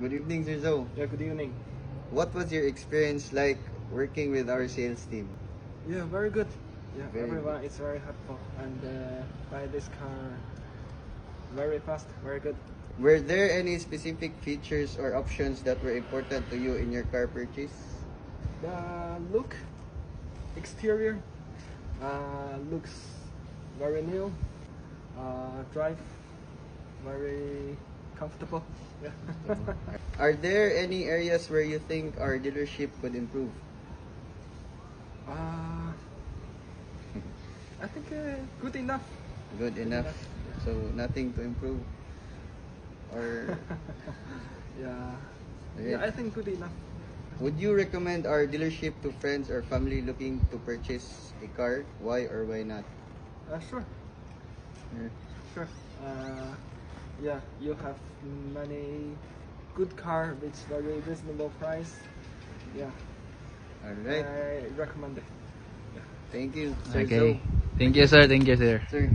Good evening, Sir Zoe. Yeah, good evening. What was your experience like working with our sales team? Yeah, very good. Yeah, Very everyone is very helpful and buy this car very fast, very good. Were there any specific features or options that were important to you in your car purchase? The look, exterior, looks very new. Drive very comfortable. Yeah. Are there any areas where you think our dealership could improve? I think good enough. Good enough. enough. So nothing to improve? Or Yeah. Okay. Yeah, I think good enough. Would you recommend our dealership to friends or family looking to purchase a car? Why or why not? Sure. Yeah. Sure. Yeah, you have many good car with very reasonable price. Yeah, Alright. I recommend it. Thank you, Sir Okay. Zoe. Thank you, sir. Thank you, sir. Sir.